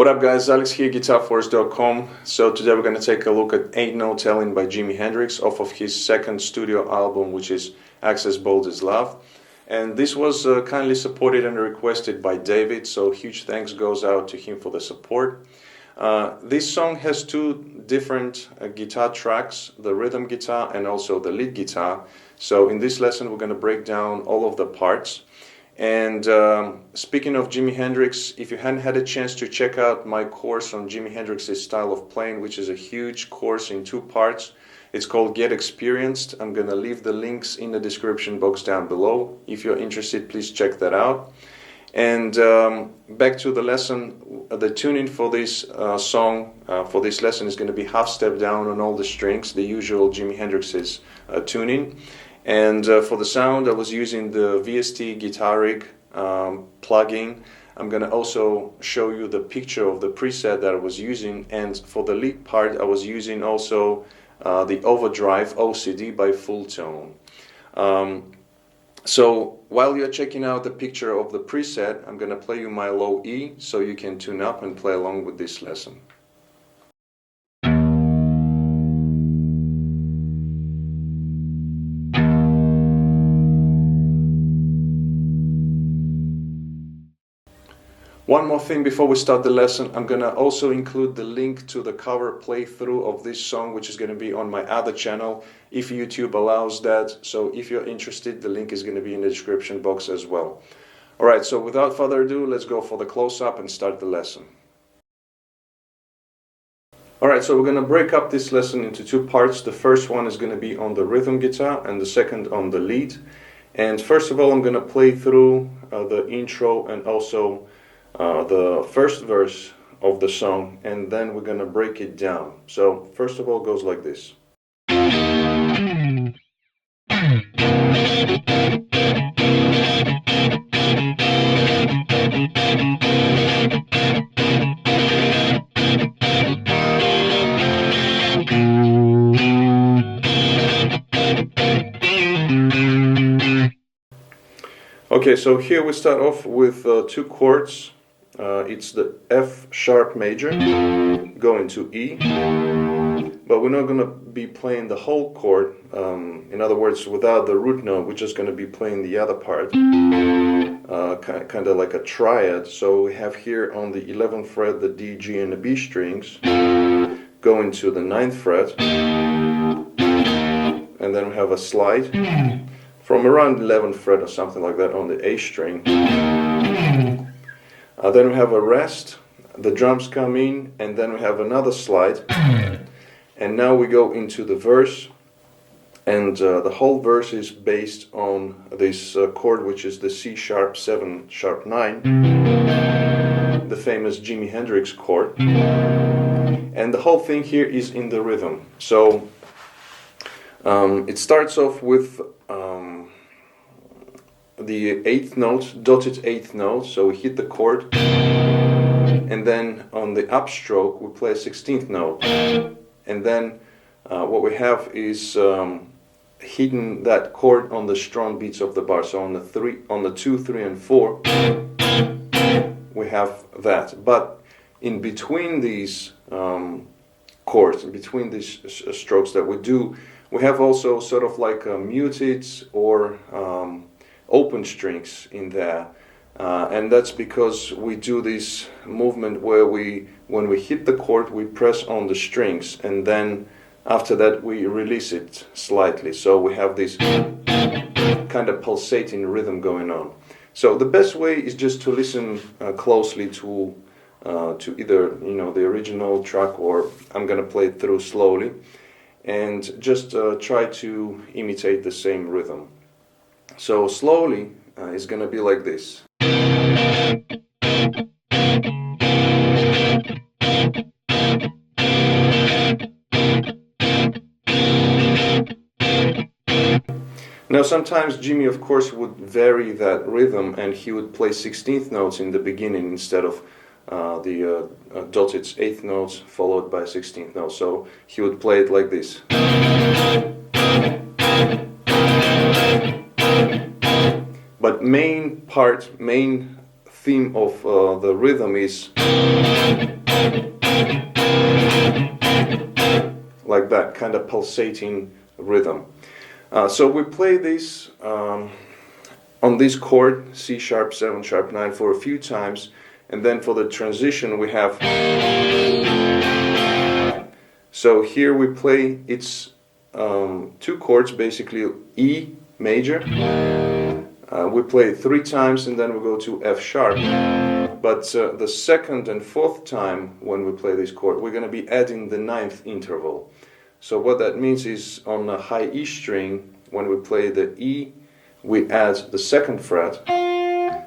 What up guys, Alex here, GuitarForce.com. So today we're going to take a look at Ain't No Telling by Jimi Hendrix off of his second studio album, which is Access Bold as Love. And this was kindly supported and requested by David, so huge thanks goes out to him for the support. This song has two different guitar tracks, the rhythm guitar and also the lead guitar. So in this lesson we're going to break down all of the parts. And speaking of Jimi Hendrix, if you hadn't had a chance to check out my course on Jimi Hendrix's style of playing, which is a huge course in two parts, it's called Get Experienced. I'm going to leave the links in the description box down below. If you're interested, please check that out. And back to the lesson, the tuning for this for this lesson is going to be half step down on all the strings, the usual Jimi Hendrix's tuning. And for the sound, I was using the VST Guitar Rig plugin. I'm going to also show you the picture of the preset that I was using. And for the lead part, I was using also the Overdrive OCD by Full Tone. So while you're checking out the picture of the preset, I'm going to play you my low E so you can tune up and play along with this lesson. One more thing before we start the lesson, I'm going to also include the link to the cover playthrough of this song, which is going to be on my other channel, if YouTube allows that. So if you're interested, the link is going to be in the description box as well. Alright, so without further ado, let's go for the close-up and start the lesson. Alright, so we're going to break up this lesson into two parts. The first one is going to be on the rhythm guitar and the second on the lead. And first of all, I'm going to play through the intro and also the first verse of the song, and then we're gonna break it down. So first of all, it goes like this. Okay, so here we start off with two chords. It's the F sharp major going to E, but we're not going to be playing the whole chord. In other words, without the root note, we're just going to be playing the other part, kind of like a triad. So we have here on the 11th fret the D, G, and the B strings going to the 9th fret, and then we have a slide from around 11th fret or something like that on the A string. Then we have a rest, the drums come in, and then we have another slide. And now we go into the verse, and the whole verse is based on this chord, which is the C sharp 7 sharp 9, the famous Jimi Hendrix chord. And the whole thing here is in the rhythm. So it starts off with the 8th note, dotted 8th note, so we hit the chord, and then on the upstroke we play a 16th note, and then what we have is hitting that chord on the strong beats of the bar. So on the 2, 3, and 4 we have that, but in between these chords, in between these strokes that we do, we have also sort of like muted or open strings in there, and that's because we do this movement where when we hit the chord, we press on the strings, and then after that we release it slightly. So we have this kind of pulsating rhythm going on. So the best way is just to listen closely to either the original track, or I'm gonna play it through slowly, and just try to imitate the same rhythm. So slowly, it's going to be like this. Now sometimes Jimi, of course, would vary that rhythm, and he would play 16th notes in the beginning instead of the dotted 8th notes followed by 16th notes. So he would play it like this. But main theme of the rhythm is like that, kind of pulsating rhythm. So we play this on this chord, C sharp 7 sharp 9, for a few times, and then for the transition we have. So here we play, it's two chords basically, E major. We play it 3 times and then we go to F sharp. But the second and fourth time when we play this chord, we're going to be adding the 9th interval. So what that means is on a high E string, when we play the E, we add the 2nd fret.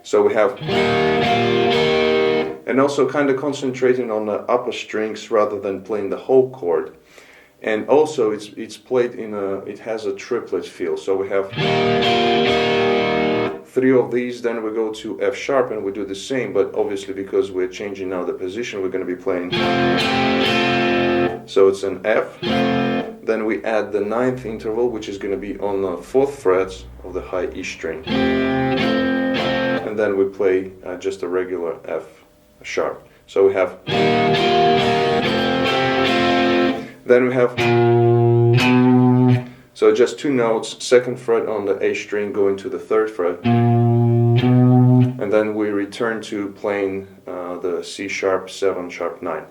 So we have, and also kind of concentrating on the upper strings rather than playing the whole chord. And also it's played in it has a triplet feel. So we have 3 of these, then we go to F sharp and we do the same, but obviously because we're changing now the position, we're going to be playing. So it's an F, then we add the 9th interval, which is going to be on the 4th fret of the high E string, and then we play just a regular F sharp. So we have, then we have, so just 2 notes, 2nd fret on the A string going to the 3rd fret, and then we return to playing the C sharp 7 sharp 9.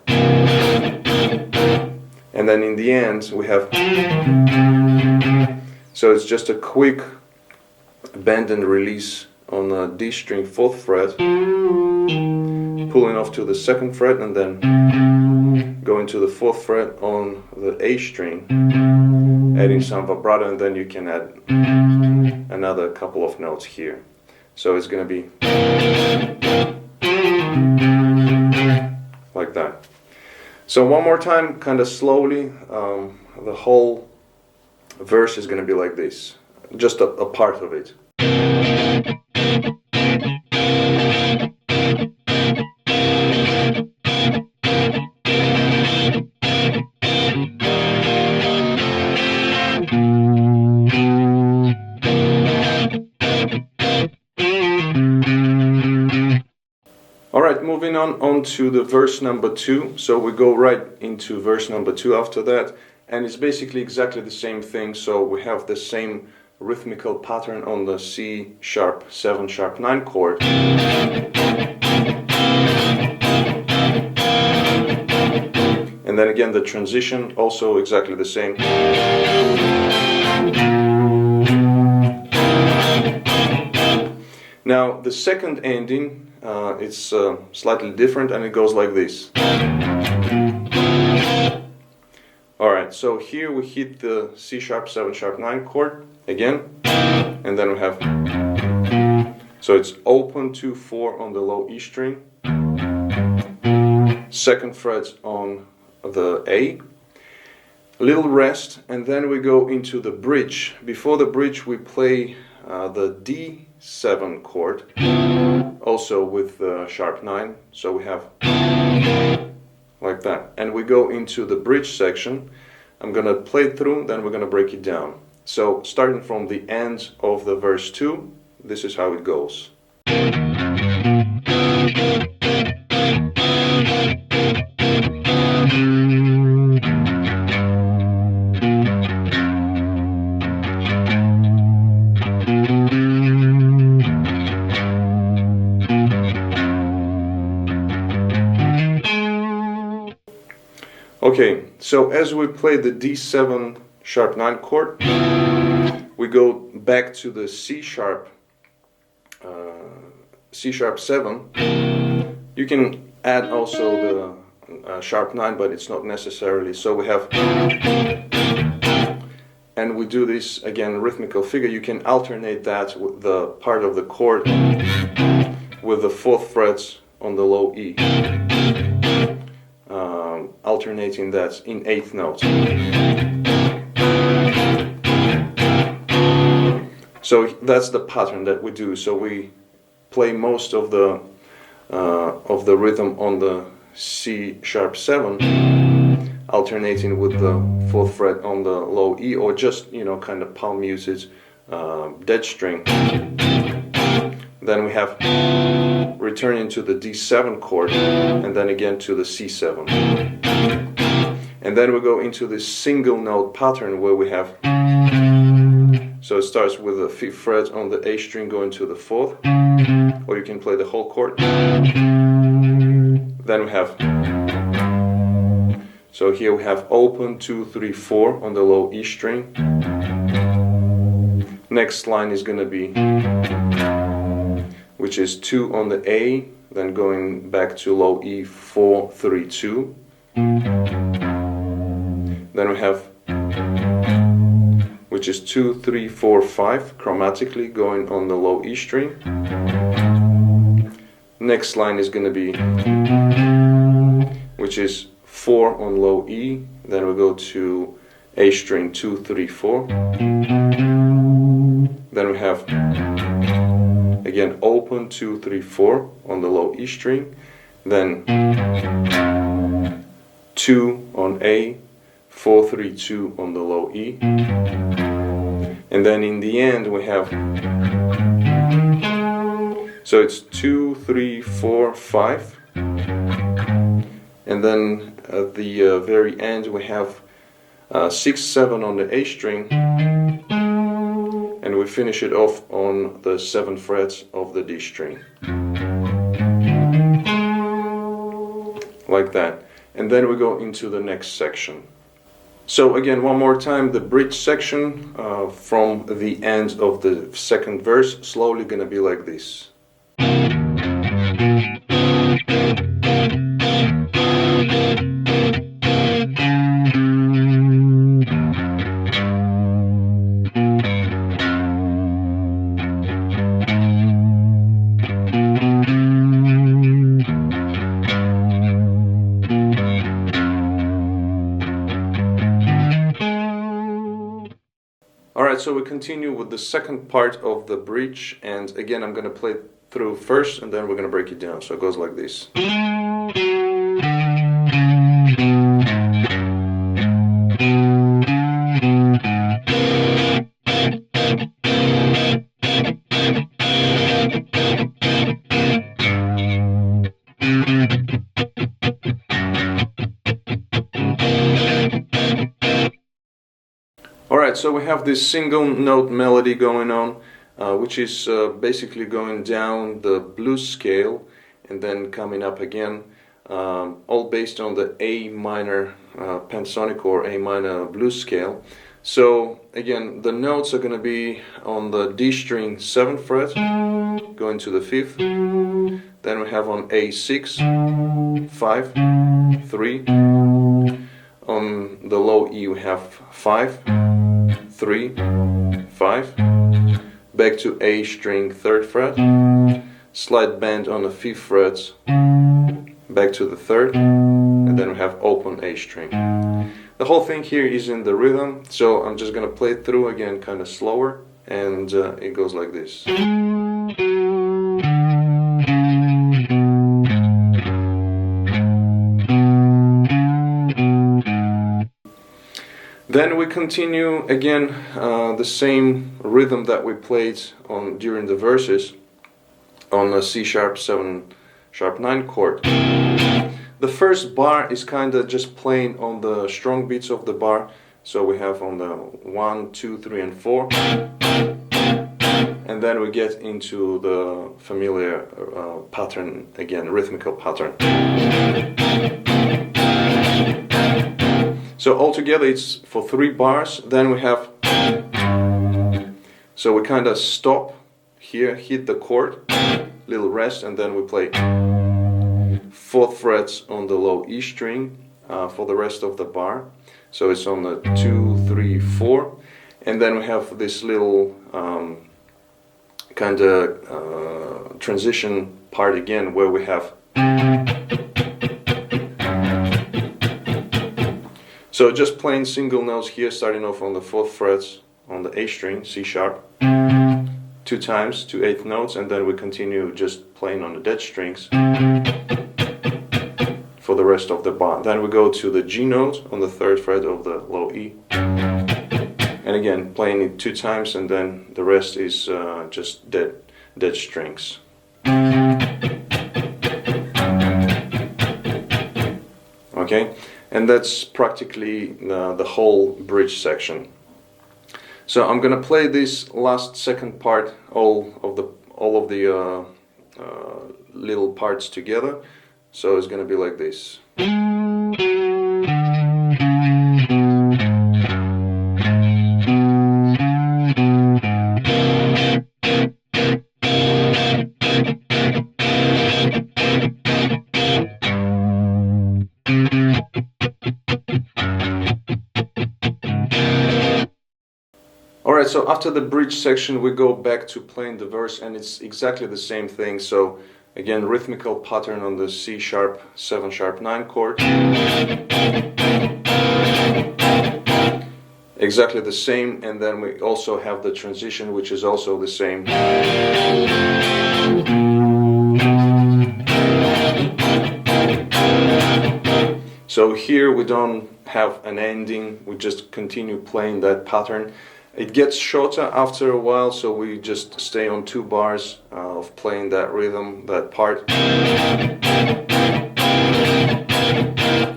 And then in the end we have, so it's just a quick bend and release on the D string 4th fret, pulling off to the 2nd fret and then going to the 4th fret on the A string, adding some vibrato, and then you can add another couple of notes here. So it's going to be like that. So one more time, kind of slowly, the whole verse is going to be like this, just a part of it. Alright, moving on to the verse number 2. So we go right into verse number 2 after that, and it's basically exactly the same thing. So we have the same rhythmical pattern on the C sharp 7 sharp 9 chord. And then again the transition, also exactly the same. Now the second ending, it's slightly different, and it goes like this. Alright, so here we hit the C sharp 7 sharp 9 chord again, and then we have, so it's open 2 4 on the low E string, 2nd fret on the A, little rest, and then we go into the bridge. Before the bridge we play the D7 chord, also with sharp 9, so we have like that, and we go into the bridge section. I'm gonna play it through, then we're gonna break it down. So starting from the end of the verse 2, this is how it goes. Okay, so as we play the D7 sharp 9 chord, we go back to the C sharp 7. You can add also the sharp 9, but it's not necessarily. So we have, and we do this again, rhythmical figure. You can alternate that with the part of the chord with the 4th frets on the low E, alternating that in 8th notes. So that's the pattern that we do. So we play most of the rhythm on the C sharp 7, alternating with the 4th fret on the low E, or just, you know, kind of palm usage, dead string. Then we have return into the D7 chord, and then again to the C7. And then we go into this single note pattern where we have, so it starts with the 5th fret on the A string going to the 4th, or you can play the whole chord. Then we have, so here we have open 2, 3, 4 on the low E string. Next line is going to be, which is 2 on the A, then going back to low E, 4, 3, 2. Then we have, which is 2, 3, 4, 5, chromatically going on the low E string. Next line is going to be, which is 4 on low E, then we go to A string 2, 3, 4. Then we have, again, open 2, 3, 4 on the low E string, then 2 on A, 4, 3, 2 on the low E, and then in the end we have, so it's 2, 3, 4, 5, and then at the very end we have 6, 7 on the A string, and we finish it off on the 7th fret of the D string, like that. And then we go into the next section. So again, one more time, the bridge section from the end of the 2nd verse, slowly gonna be like this. Alright, so we continue with the second part of the bridge, and again I'm going to play it through first and then we're going to break it down. So it goes like this. Alright, so we have this single note melody going on, which is basically going down the blues scale and then coming up again, all based on the A minor pentatonic or A minor blues scale. So again, the notes are going to be on the D string 7th fret, going to the 5th, then we have on A6, 5, 3, on the low E we have 5, 3, 5, back to A string 3rd fret, slight bend on the 5th fret, back to the 3rd, and then we have open A string. The whole thing here is in the rhythm, so I'm just gonna play it through again kind of slower, and it goes like this. Then we continue again the same rhythm that we played on during the verses on a C sharp 7 sharp 9 chord. The first bar is kind of just playing on the strong beats of the bar, so we have on the 1, 2, 3 and 4, and then we get into the familiar pattern again, rhythmical pattern. So altogether it's for 3 bars, then we have, so we kind of stop here, hit the chord, little rest, and then we play 4th frets on the low E string for the rest of the bar. So it's on the 2, 3, 4, and then we have this little kind of transition part again where we have, so just playing single notes here, starting off on the 4th frets on the A string, C sharp, 2 times, 2 8th notes, and then we continue just playing on the dead strings for the rest of the bar. Then we go to the G note on the 3rd fret of the low E, and again playing it 2 times, and then the rest is just dead dead strings. Okay, and that's practically the whole bridge section. So I'm gonna play this last second part, all of the little parts together. So it's gonna be like this. Alright, so after the bridge section we go back to playing the verse, and it's exactly the same thing. So again, rhythmical pattern on the C sharp 7 sharp 9 chord. Exactly the same, and then we also have the transition, which is also the same. So here we don't have an ending, we just continue playing that pattern. It gets shorter after a while, so we just stay on 2 bars of playing that rhythm, that part.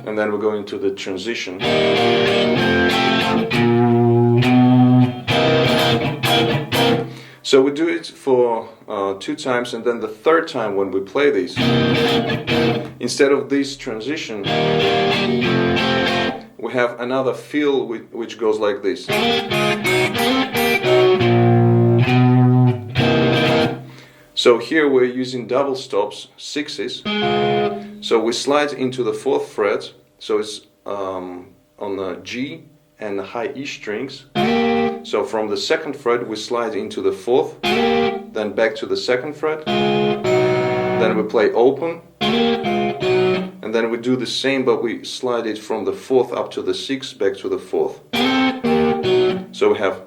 And then we go into the transition. So we do it for 2 times, and then the third time when we play this, instead of this transition, we have another fill which goes like this. So here we're using double stops, 6s. So we slide into the 4th fret, so it's on the G and the high E strings. So from the 2nd fret we slide into the 4th, then back to the 2nd fret, then we play open, and then we do the same, but we slide it from the 4th up to the 6th, back to the 4th. So we have,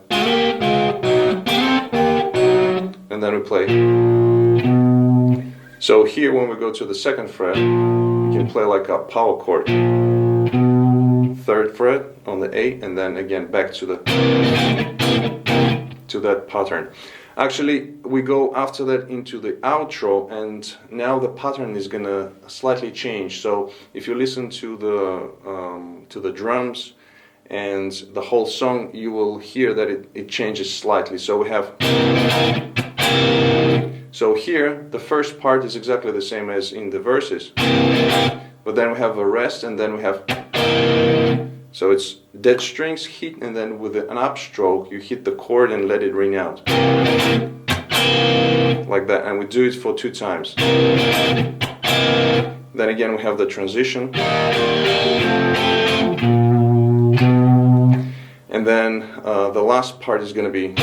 and then we play. So here when we go to the 2nd fret, we can play like a power chord. 3rd fret on the A, and then again back to that pattern. Actually, we go after that into the outro, and now the pattern is gonna slightly change. So if you listen to the drums and the whole song, you will hear that it changes slightly. So we have. So here the first part is exactly the same as in the verses, but then we have a rest, and then we have. So it's dead strings hit, and then with an upstroke you hit the chord and let it ring out. Like that, and we do it for 2 times. Then again we have the transition. And then the last part is going to be.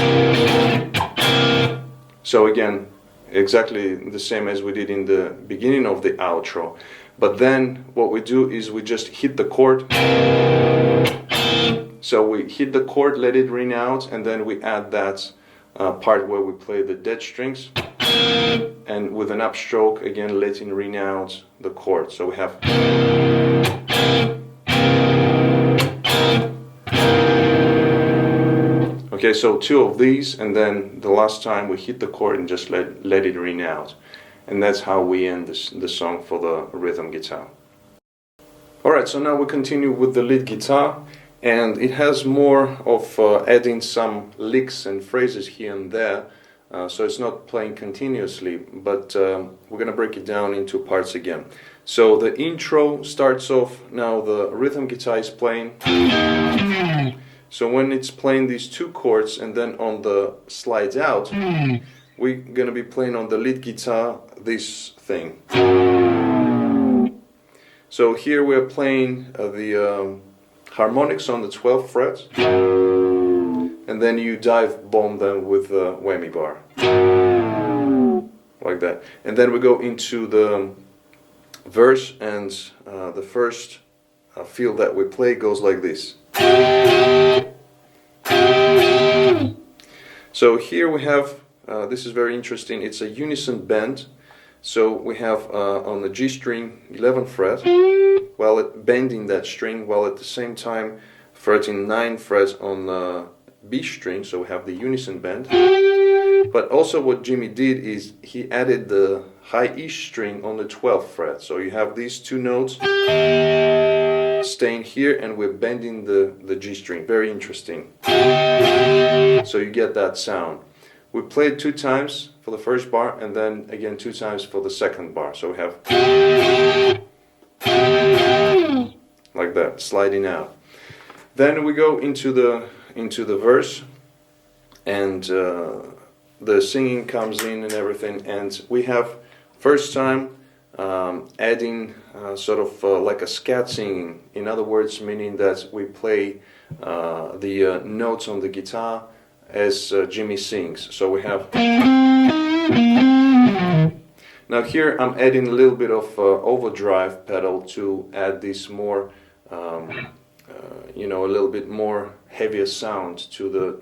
So again, exactly the same as we did in the beginning of the outro. But then what we do is we just hit the chord. So we hit the chord, let it ring out, and then we add that part where we play the dead strings, and with an upstroke again letting ring out the chord. So we have. Okay, so 2 of these, and then the last time we hit the chord and just let it ring out. And that's how we end the song for the rhythm guitar. Alright, so now we continue with the lead guitar, and it has more of adding some licks and phrases here and there, so it's not playing continuously, but we're going to break it down into parts again. So the intro starts off, now the rhythm guitar is playing. So when it's playing these 2 chords, and then on the slides out, we're going to be playing on the lead guitar this thing. So here we're playing the harmonics on the 12th fret, and then you dive bomb them with the whammy bar, like that. And then we go into the verse, and the first feel that we play goes like this. So here we have, this is very interesting, it's a unison bend. So we have on the G string 11th fret, while bending that string, while at the same time fretting 9 frets on the B string, so we have the unison bend. But also what Jimmy did is he added the high E string on the 12th fret. So you have these two notes staying here and we're bending the G string. Very interesting. So you get that sound. We played 2 times for the first bar and then again 2 times for the second bar. So we have like that, sliding out. Then we go into the verse, and the singing comes in and everything, and we have first time adding sort of like a scat singing. In other words, meaning that we play the notes on the guitar as Jimmy sings. So we have. Now here I'm adding a little bit of overdrive pedal to add this more, a little bit more heavier sound to the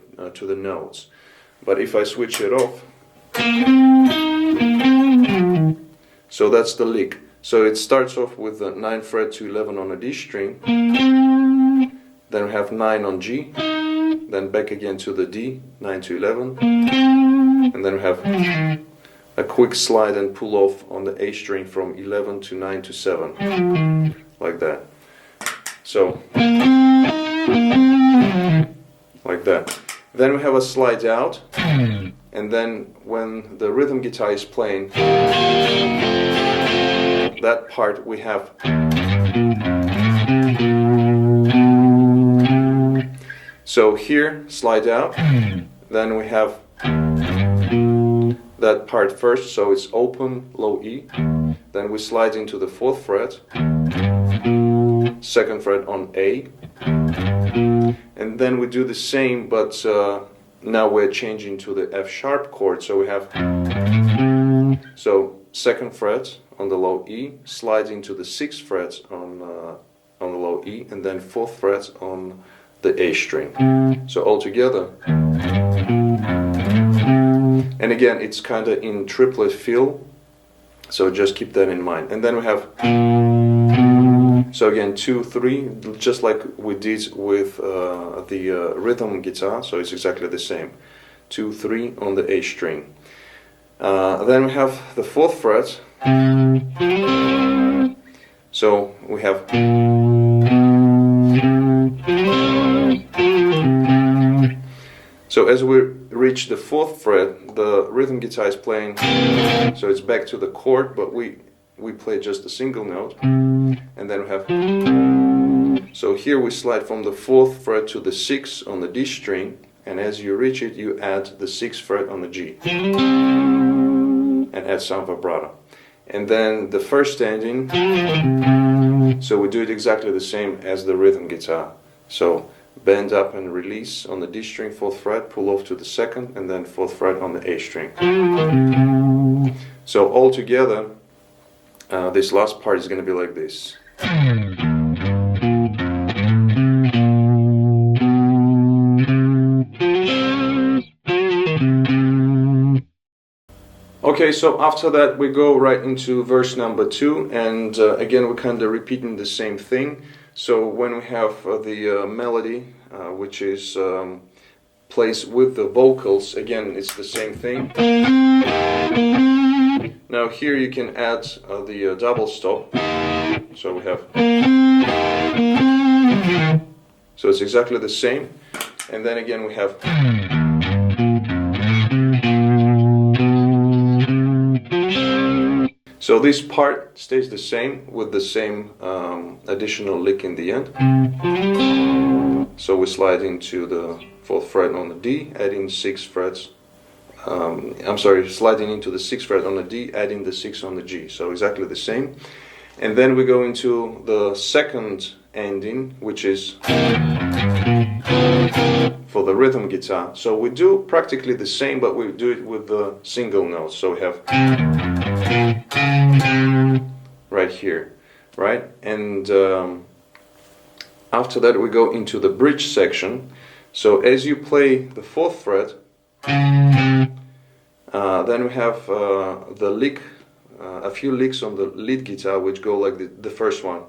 notes. But if I switch it off, so that's the lick. So it starts off with the 9th fret to 11 on a D string, then we have 9 on G, then back again to the D, 9 to 11, and then we have a quick slide and pull off on the A string from 11 to 9 to 7, like that. So, like that. Then we have a slide out, and then when the rhythm guitar is playing, that part we have. So here, slide out, then we have that part first, so it's open, low E, then we slide into the 4th fret, 2nd fret on A, and then we do the same, but now we're changing to the F sharp chord, so we have, so 2nd fret on the low E, slide into the 6th fret on the low E, and then 4th fret on the A string. So all together. And again, it's kind of in triplet feel, so just keep that in mind. And then we have, so again, 2, 3, just like we did with the rhythm guitar, so it's exactly the same. 2, 3 on the A string. Then we have the 4th fret, so we have, so as we reach the 4th fret, the rhythm guitar is playing, so it's back to the chord, but we play just a single note, and then we have, so here we slide from the 4th fret to the 6th on the D string, and as you reach it, you add the 6th fret on the G, and add some vibrato. And then the first ending, so we do it exactly the same as the rhythm guitar. So bend up and release on the D string, 4th fret, pull off to the 2nd, and then 4th fret on the A string. So all together, this last part is going to be like this. Okay, so after that we go right into verse number 2, and again we're kind of repeating the same thing. So when we have the melody, which is placed with the vocals, again it's the same thing. Now here you can add the double stop, so we have, so it's exactly the same, and then again we have, so this part stays the same with the same additional lick in the end. So we slide into the 4th fret on the D, adding 6 frets. Sliding into the 6th fret on the D, adding the 6 on the G. So exactly the same. And then we go into the second ending, which is for the rhythm guitar. So we do practically the same, but we do it with the single notes. So we have right here, right? And after that we go into the bridge section. So as you play the 4th fret, then we have the lick, a few licks on the lead guitar which go like the first one.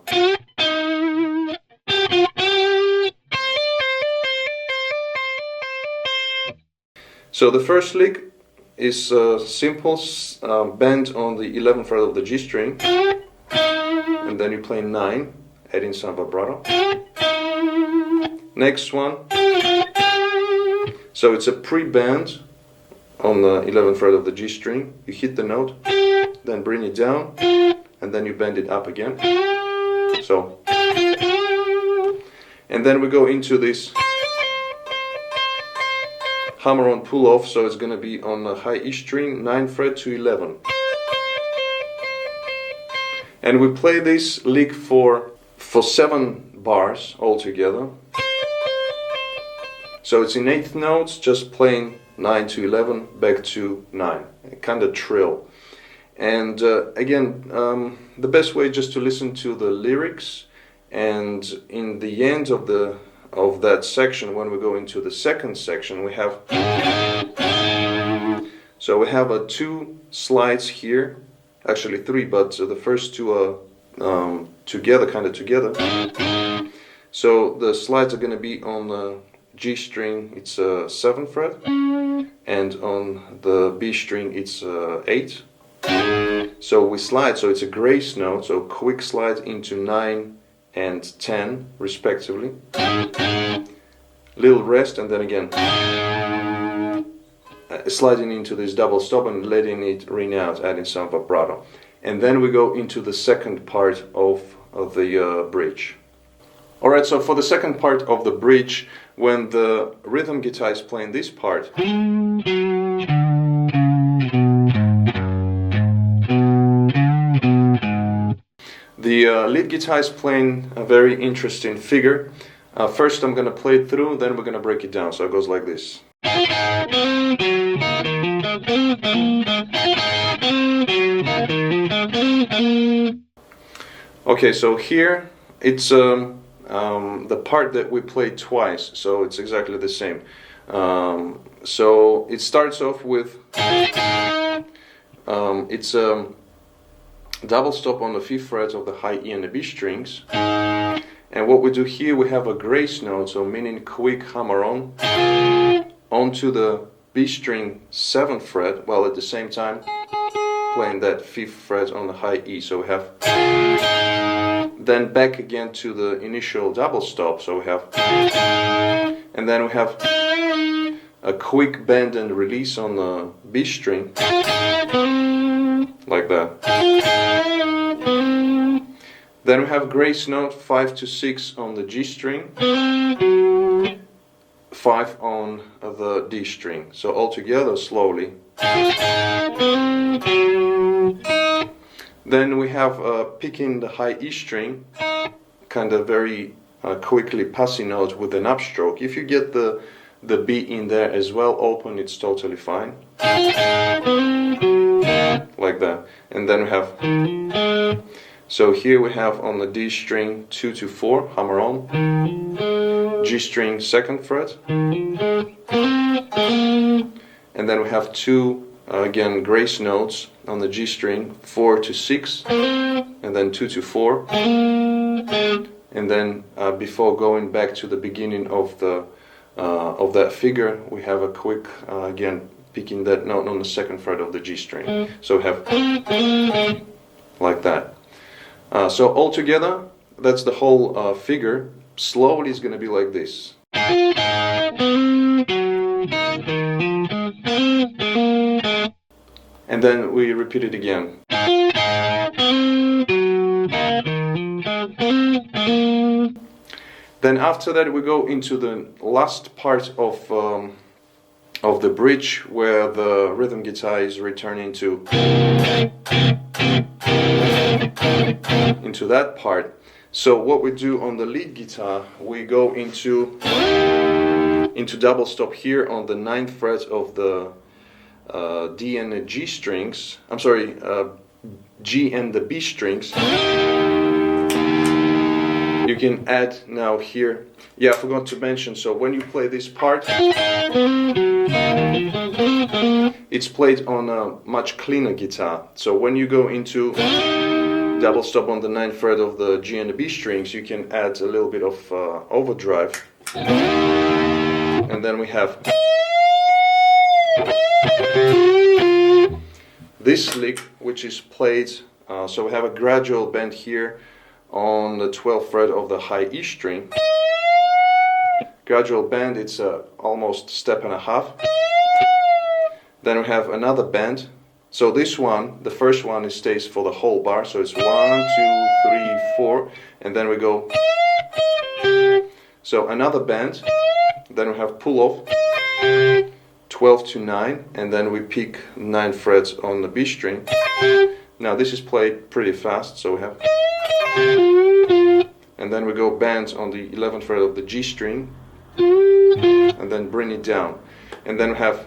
So the first lick is a simple bend on the 11th fret of the G string, and then you play 9, adding some vibrato. Next one, so it's a pre-bend on the 11th fret of the G string. You hit the note, then bring it down, and then you bend it up again. So, and then we go into this hammer-on pull-off, so it's going to be on the high E string, 9th fret to 11. And we play this lick for 7 bars altogether. So it's in 8th notes, just playing 9 to 11, back to 9, kind of trill. And again, the best way just to listen to the lyrics, and in the end of that section, when we go into the second section, we have two slides here, actually 3, but the first 2 are together, kind of together. So the slides are going to be on the G string, it's 7th fret, and on the B string it's 8. So we slide, so it's a grace note, so quick slide into 9 and 10 respectively. Little rest, and then again sliding into this double stop and letting it ring out, adding some vibrato. And then we go into the second part of the bridge. Alright, so for the second part of the bridge, when the rhythm guitar is playing this part, the lead guitar is playing a very interesting figure. First I'm going to play it through, then we're going to break it down. So it goes like this. Okay, so here it's the part that we played twice, so it's exactly the same. So it starts off with it's a double stop on the 5th fret of the high E and the B strings, and what we do here, we have a grace note, so meaning quick hammer on onto the B string 7th fret, while at the same time playing that 5th fret on the high E. So we have then back again to the initial double stop, so we have, and then we have a quick bend and release on the B string, like that. Then we have grace note 5 to 6 on the G string, 5 on the D string. So all together slowly. Then we have picking the high E string, kind of very quickly passing note with an upstroke. If you get the B in there as well, open, it's totally fine. Like that. And then we have, so here we have on the D string 2 to 4, hammer on, G string 2nd fret, and then we have 2 again grace notes on the G string, 4 to 6, and then 2 to 4, and then before going back to the beginning of that figure, we have a quick again picking that note on the 2nd fret of the G string. So we have like that. So all together, that's the whole figure. Slowly it's going to be like this. And then we repeat it again. Then after that we go into the last part of the bridge, where the rhythm guitar is returning to into that part. So what we do on the lead guitar, we go into double stop here on the 9th fret of the D and the G strings. I'm sorry, G and the B strings. You can add now here. Yeah, I forgot to mention. So when you play this part, it's played on a much cleaner guitar. So when you go into double stop on the 9th fret of the G and the B strings, you can add a little bit of overdrive, and then we have this lick, which is played, so we have a gradual bend here on the 12th fret of the high E string. Gradual bend, it's almost step and a half. Then we have another bend. So this one, the first one, it stays for the whole bar. So it's 1, 2, 3, 4, and then we go. So another bend. Then we have pull off, 12 to 9, and then we pick 9 frets on the B string. Now this is played pretty fast, so we have, and then we go bend on the 11th fret of the G string, and then bring it down, and then we have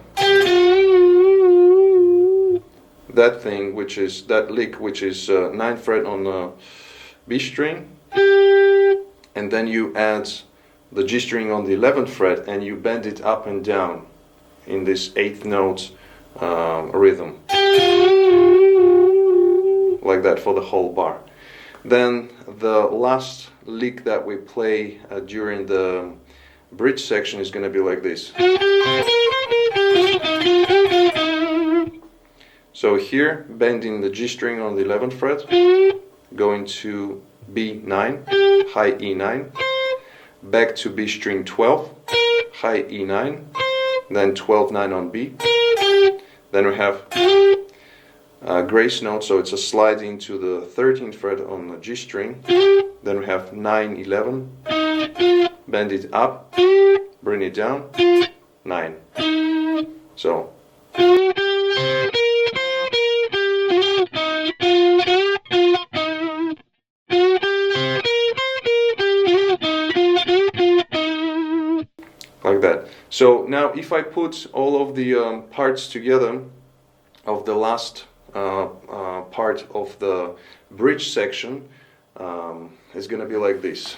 that thing, which is that lick, which is 9th fret on the B string, and then you add the G string on the 11th fret and you bend it up and down in this 8th note rhythm, like that for the whole bar. Then the last lick that we play during the bridge section is going to be like this. So here, bending the G string on the 11th fret, going to B9, high E9, back to B string 12, high E9, then 12, 9 on B. Then we have a grace note, so it's a slide into the 13th fret on the G string. Then we have 9, 11, bend it up, bring it down, 9. So. Like that. So now if I put all of the parts together of the last part of the bridge section, it's going to be like this.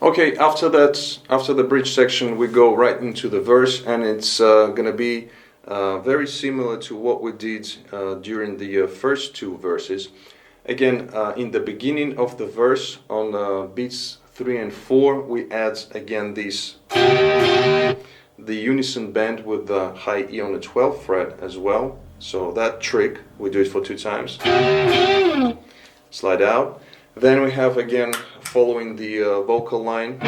Okay, after that, after the bridge section, we go right into the verse, and it's going to be very similar to what we did during the first two verses. Again, in the beginning of the verse, on beats 3 and 4, we add again this, the unison bend with the high E on the 12th fret as well. So that trick, we do it for 2 times. Slide out. Then we have again, following the vocal line,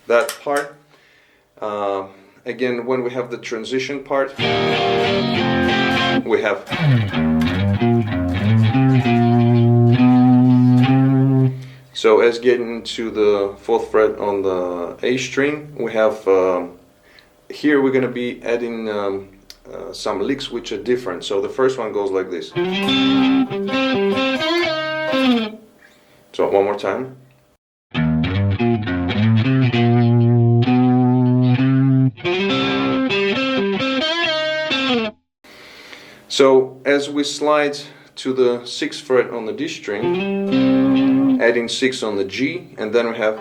that part. Again, when we have the transition part, we have so as getting to the 4th fret on the A string, we have here we're going to be adding some licks which are different. So the first one goes like this. So one more time. So as we slide to the 6th fret on the D string, adding 6 on the G, and then we have,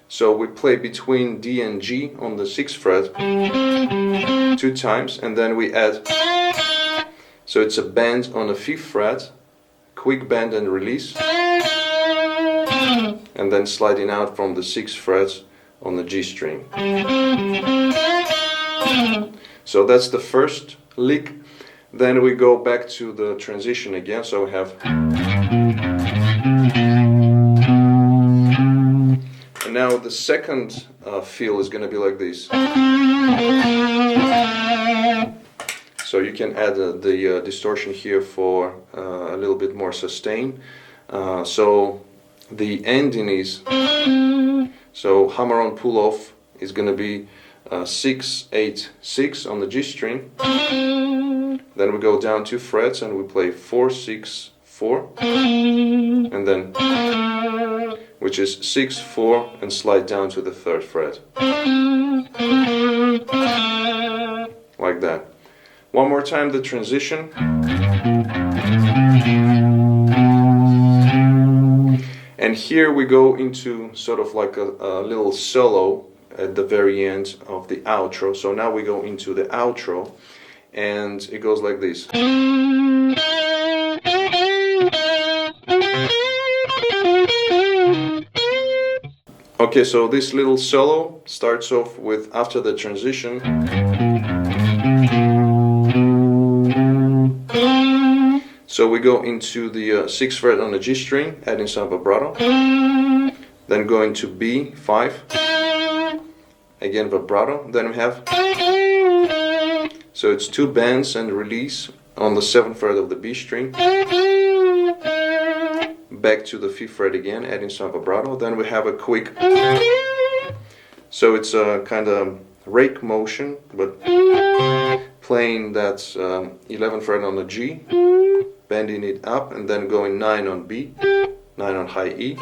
so we play between D and G on the 6th fret 2 times, and then we add, so it's a bend on the 5th fret, quick bend and release, and then sliding out from the 6th fret on the G string. So that's the first lick. Then we go back to the transition again, so we have, and now the second feel is going to be like this. So you can add the distortion here for a little bit more sustain. So the ending is, so hammer on pull off is going to be 6, 8, 6 on the G string. Then we go down 2 frets and we play 4, 6, 4, and then, which is 6, 4, and slide down to the 3rd fret. Like that. One more time the transition. And here we go into sort of like a little solo at the very end of the outro. So now we go into the outro, and it goes like this. Okay, so this little solo starts off with, after the transition, so we go into the 6th fret on the G string, adding some vibrato, then going to B5, again vibrato, then we have, so it's 2 bends and release on the 7th fret of the B string, back to the 5th fret again, adding some vibrato, then we have a quick, so it's a kind of rake motion, but playing that 11th fret on the G, bending it up, and then going 9 on B, 9 on high E,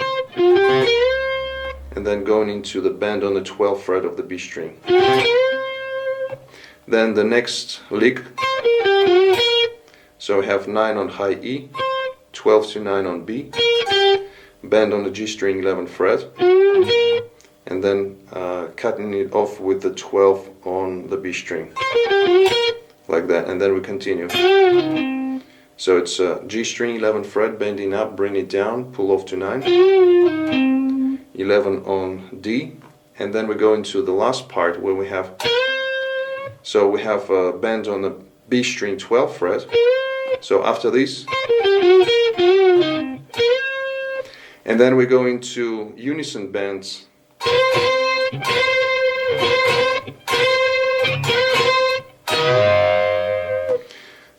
and then going into the bend on the 12th fret of the B string. Then the next lick, so we have 9 on high E, 12 to 9 on B, bend on the G string 11th fret, and then cutting it off with the 12 on the B string, like that, and then we continue. So it's G string 11th fret, bending up, bring it down, pull off to 9, 11 on D, and then we go into the last part where we have, so we have a bend on the B string 12th fret, so after this, and then we go into unison bends.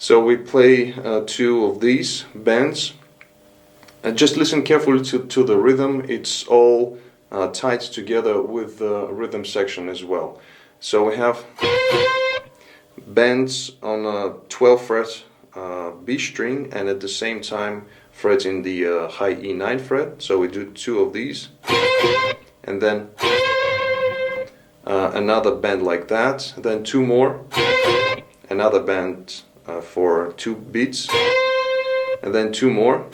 So we play 2 of these bends, and just listen carefully to the rhythm. It's all tied together with the rhythm section as well. So we have bends on a 12th fret B string, and at the same time fretting the high E 9th fret. So we do 2 of these, and then another bend like that, then 2 more, another bend for 2 beats, and then 2 more,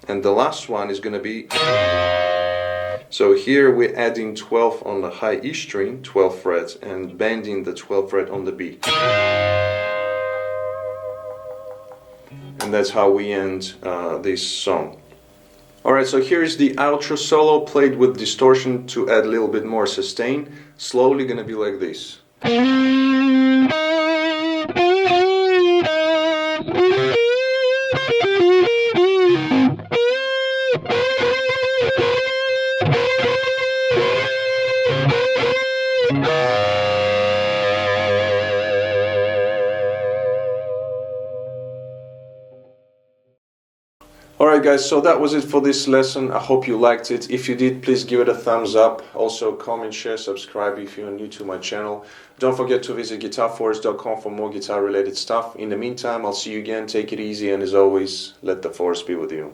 and the last one is going to be, so here we're adding 12 on the high E string, 12th fret, and bending the 12th fret on the B. And that's how we end this song. Alright, so here is the outro solo played with distortion to add a little bit more sustain. Slowly gonna be like this. Alright guys, so that was it for this lesson. I hope you liked it. If you did, please give it a thumbs up. Also comment, share, subscribe if you're new to my channel. Don't forget to visit GuitarForce.com for more guitar related stuff. In the meantime, I'll see you again. Take it easy, and as always, let the force be with you.